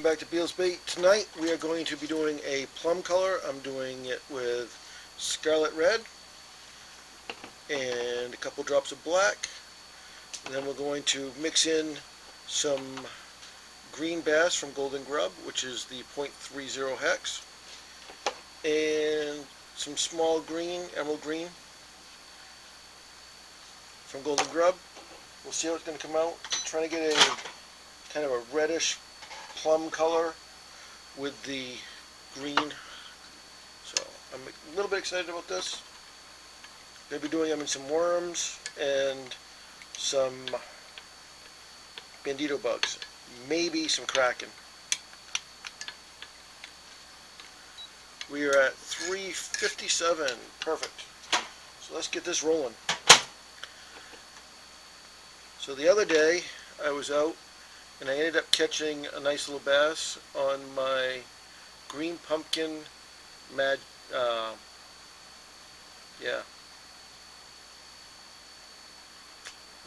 Welcome back to Bealesbaits Bait. Tonight we are going to be doing a plum color. I'm doing it with scarlet red and a couple drops of black. And then we're going to mix in some green bass from Golden Grub, which is the .30 hex, and some small green, emerald green from Golden Grub. We'll see how it's going to come out. I'm trying to get a kind of a reddish plum color with the green, so I'm a little bit excited about this. Going to be doing them in some worms and some bandito bugs, maybe some kraken. We are at 3:57, perfect. So let's get this rolling. So the other day I was out and I ended up catching a nice little bass on my green pumpkin it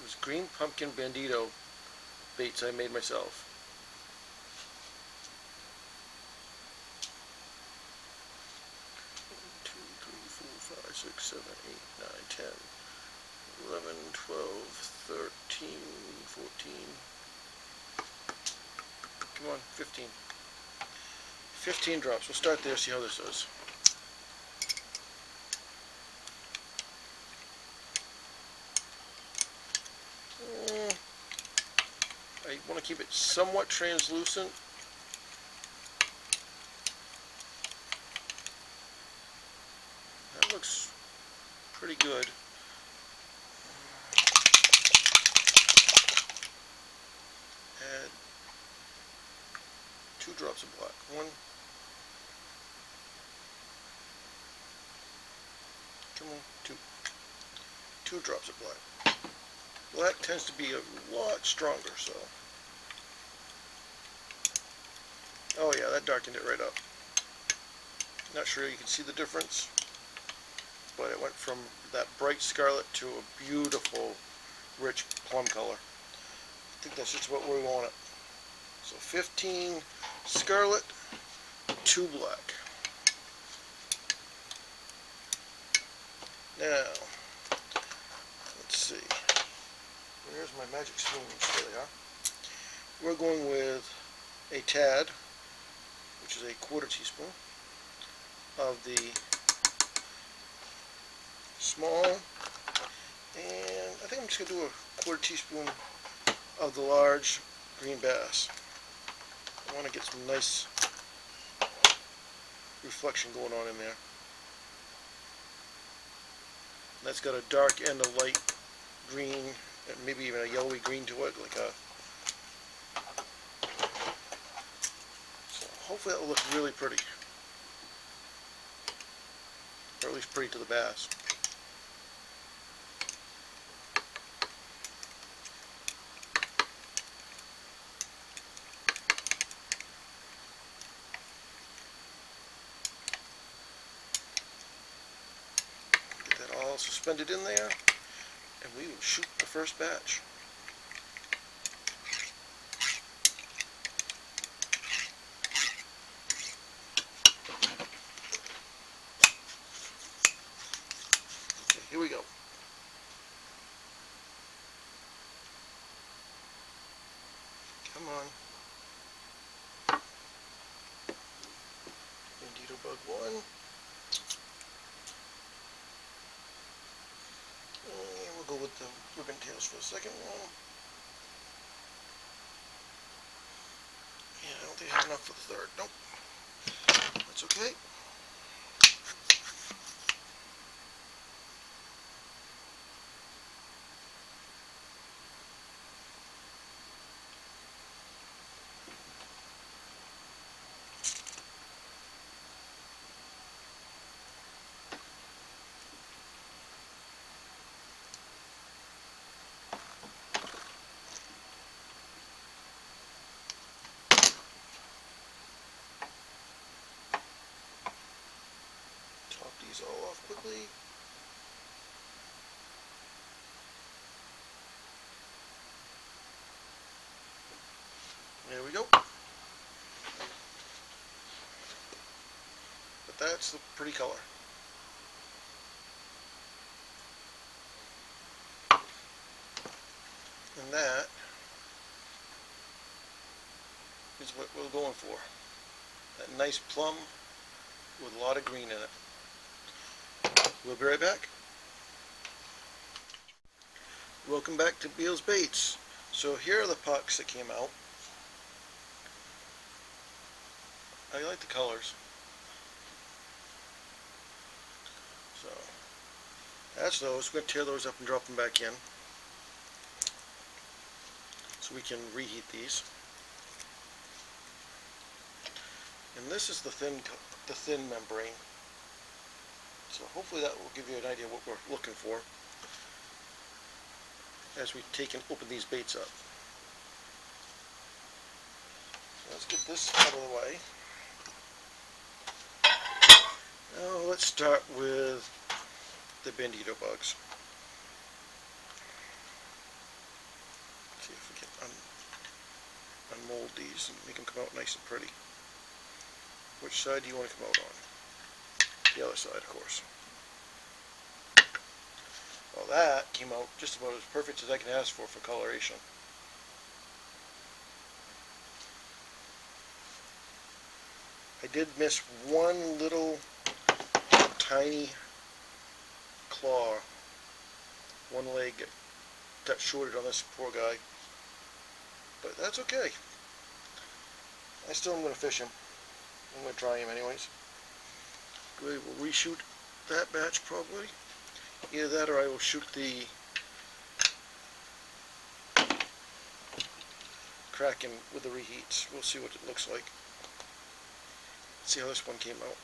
was green pumpkin bandito baits I made myself. One, 2, 3, 4, 5, 6, 7, 8, 9, 10, 11, 12, 13, 14. Come on, 15. 15 drops. We'll start there, see how this does. I want to keep it somewhat translucent. That looks pretty good. Add 2 drops of black. 1. Come on, 2. 2 drops of black. Black tends to be a lot stronger, so. Oh yeah, that darkened it right up. Not sure you can see the difference, but it went from that bright scarlet to a beautiful, rich plum color. I think that's just what we want it. So 15 scarlet, 2 black. Now, let's see. Where's my magic spoons? There they are. We're going with a tad, which is a 1/4 teaspoon of the small, and I think I'm just going to do a 1/4 teaspoon of the large green bass. I want to get some nice reflection going on in there. That's got a dark and a light green, and maybe even a yellowy green to it, like a. So hopefully that will look really pretty, or at least pretty to the bass. All suspended in there, and we will shoot the first batch. Okay, here we go. Come on. Bandito bug 1. We'll go with the ribbon tails for the second one. Yeah, I don't think I have enough for the third. Nope. That's okay. Top these all off quickly. There we go. That's the pretty color. And that is what we're going for. That nice plum with a lot of green in it. We'll be right back. Welcome back to Beal's Baits. So here are the pucks that came out. I like the colors. So that's those. We're going to tear those up and drop them back in so we can reheat these. And this is the thin membrane. So hopefully that will give you an idea what we're looking for as we take and open these baits up. So let's get this out of the way. Now let's start with the bandito bugs. See if we can unmold these and make them come out nice and pretty. Which side do you want to come out on? The other side, of course. Well, that came out just about as perfect as I can ask for coloration. I did miss one little tiny claw. One leg got shorted on this poor guy. But that's okay. I still am going to fish him. I'm going to try him anyways. We will reshoot that batch probably. Either that or I will shoot the Kraken with the reheats. We'll see what it looks like. Let's see how this one came out.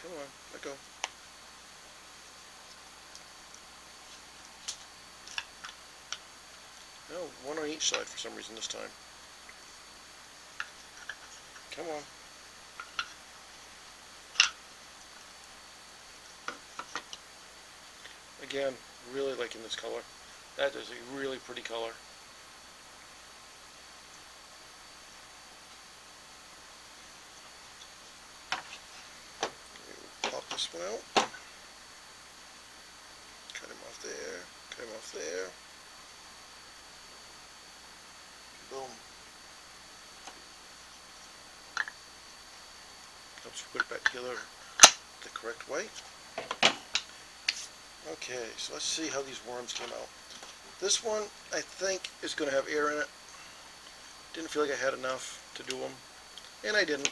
Come on, let go. No, one on each side for some reason this time. Come on. Again, really liking this color. That is a really pretty color. Pop this one out. Cut him off there. Cut him off there. Boom. Helps put it back together the correct way. Okay, so let's see how these worms came out. This one, I think, is going to have air in it. Didn't feel like I had enough to do them, and I didn't.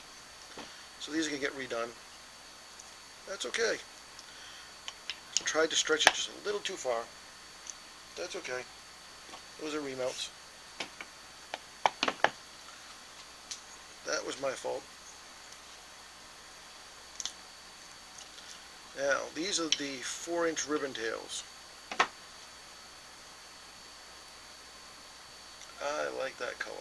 So these are going to get redone. That's okay. Tried to stretch it just a little too far. That's okay. Those are remelts. That was my fault. Now, these are the 4-inch ribbon tails. I like that color.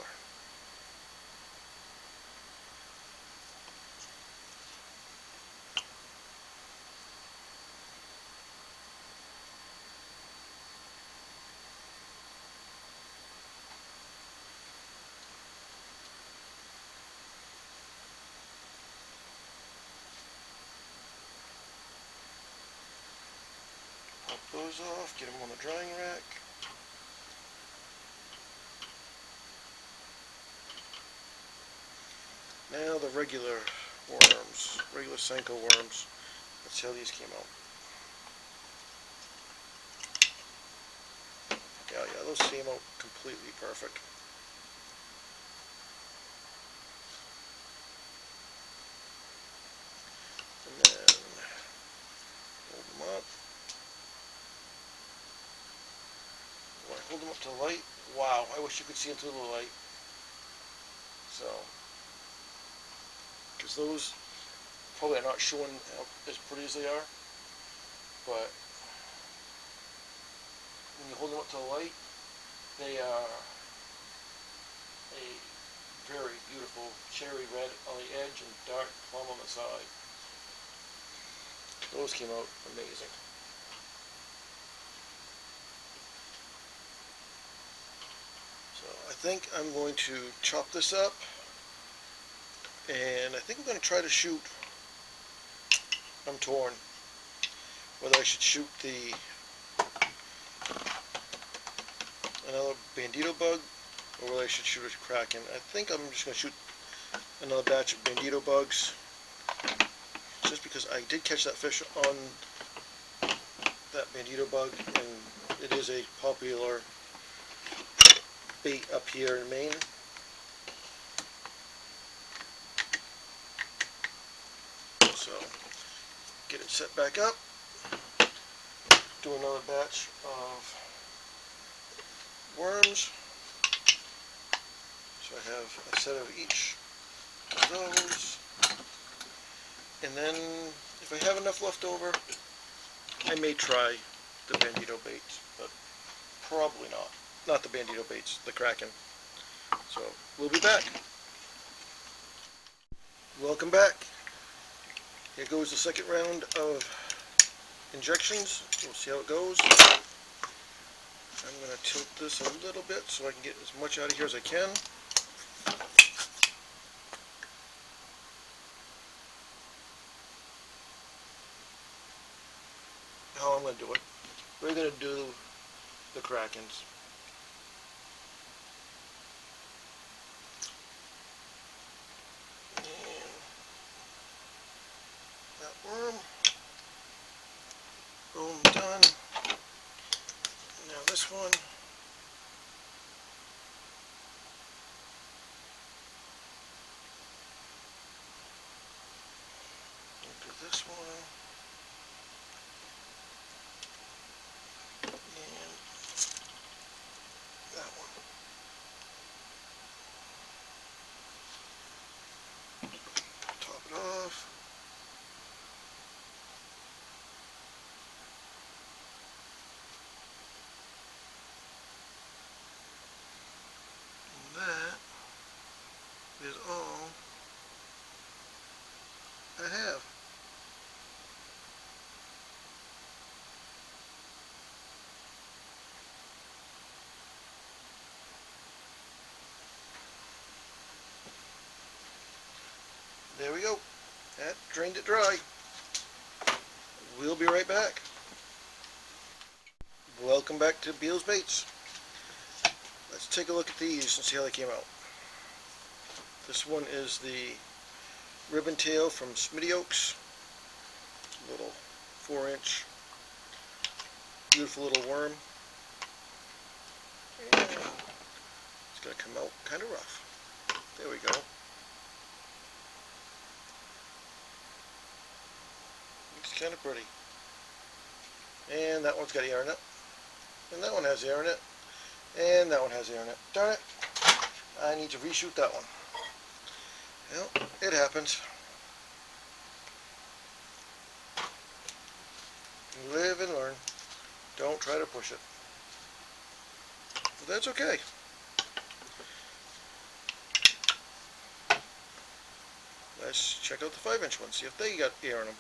Pop those off, get them on the drying rack. Now the regular worms, regular Senko worms. Let's see how these came out. Yeah, those came out completely perfect. And then hold them up. When I hold them up to the light, wow, I wish you could see into the light. So, because those probably are not showing as pretty as they are, but when you hold them up to the light, they are a very beautiful cherry red on the edge and dark plum on the side. Those came out amazing. So I think I'm going to chop this up And I think I'm going to try to shoot, I'm torn, whether I should shoot another bandito bug, or whether I should shoot a kraken. I think I'm just going to shoot another batch of bandito bugs, just because I did catch that fish on that bandito bug, and it is a popular bait up here in Maine. So, get it set back up, do another batch of worms. So I have a set of each of those, and then if I have enough left over, I may try the bandito baits, but probably not. Not the bandito baits, the kraken. So we'll be back. Welcome back. Here goes the second round of injections. We'll see how it goes. I'm going to tilt this a little bit so I can get as much out of here as I can. How I'm going to do it. We're going to do the krakens. And that worm. Boom, done. Now this one. Do this one. And that one. Top it off. And that is all I have. There we go. That drained it dry. We'll be right back. Welcome back to tbealesbaits. Let's take a look at these and see how they came out. This one is the ribbon tail from Smitty Oaks. Little 4-inch, beautiful little worm. And it's going to come out kind of rough. There we go. Looks kind of pretty. And that one's got air in it. And that one has air in it. And that one has air in it. Darn it. I need to reshoot that one. Well, it happens. Live and learn. Don't try to push it. But that's okay. Let's check out the 5-inch ones, see if they got air in them.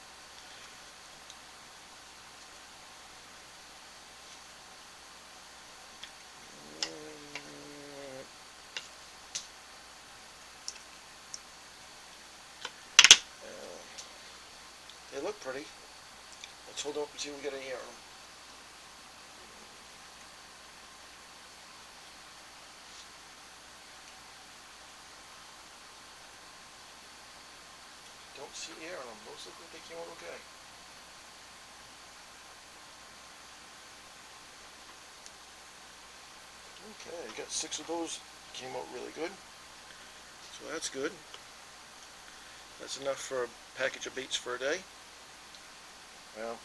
They look pretty. Let's hold them up and see if we get any air in them. Don't see air in them. Those look like they came out okay. Okay, I got 6 of those. Came out really good. So that's good. That's enough for a package of baits for a day. Well,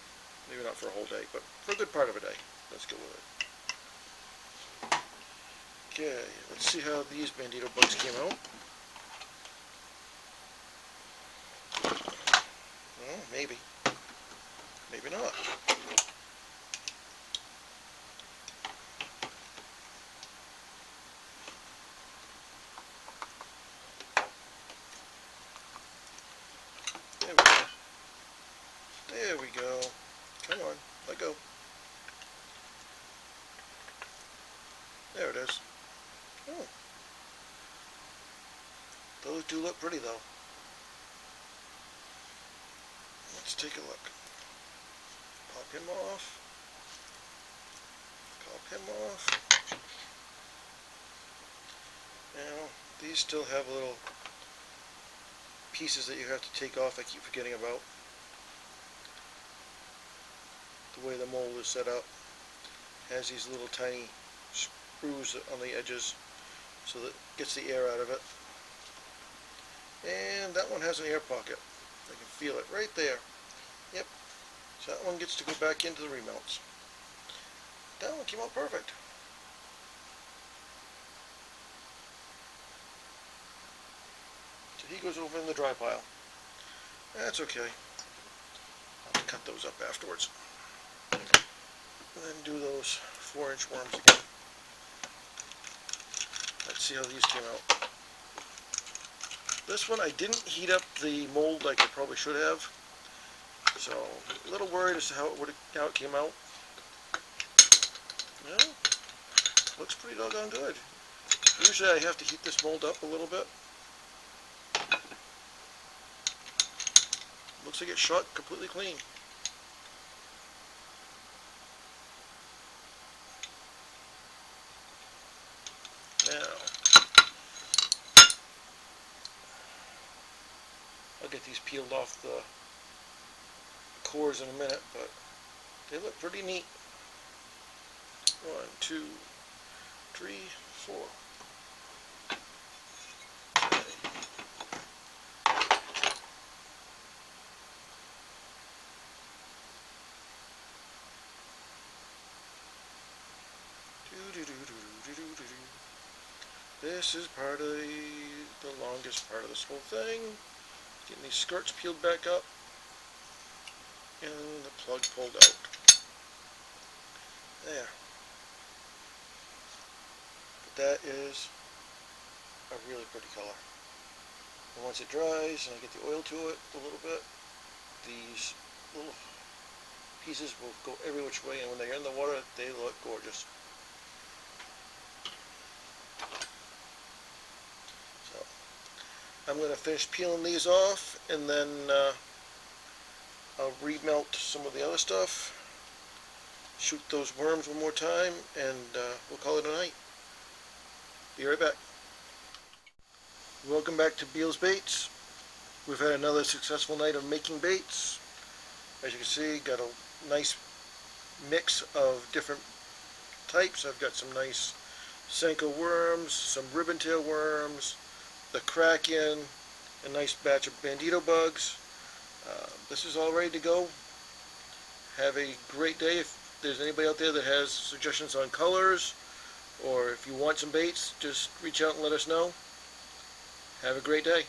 maybe not for a whole day, but for a good part of a day. Let's go with it. Okay, let's see how these bandito bugs came out. Well, maybe. Maybe not. There we go. There we go. Come on, let go. There it is. Oh. Those do look pretty though. take a look. Pop him off. Pop him off. Now, these still have little pieces that you have to take off I keep forgetting about. The way the mold is set up has these little tiny screws on the edges so that it gets the air out of it. And that one has an air pocket. I can feel it right there. Yep. So that one gets to go back into the remounts. That one came out perfect. So he goes over in the dry pile. That's okay. I'll cut those up afterwards. And then do those 4-inch worms again. Let's see how these came out. This one I didn't heat up the mold like I probably should have. So a little worried as to how it came out. Yeah, looks pretty doggone good. Usually I have to heat this mold up a little bit. Looks like it shot completely clean. Now, I'll get these peeled off the cores in a minute, but they look pretty neat. 1, 2, 3, 4. This is part of the longest part of this whole thing. Getting these skirts peeled back up and the plug pulled out. There. But that is a really pretty color. And once it dries and I get the oil to it a little bit, these little pieces will go every which way, and when they're in the water, they look gorgeous. So I'm going to finish peeling these off, and then I'll remelt some of the other stuff, shoot those worms one more time, and we'll call it a night. Be right back. Welcome back to Beal's Baits. We've had another successful night of making baits. As you can see, got a nice mix of different types. I've got some nice Senko worms, some ribbon-tail worms, the Kraken, a nice batch of bandito bugs. This is all ready to go. Have a great day. If there's anybody out there that has suggestions on colors, or if you want some baits, just reach out and let us know. Have a great day.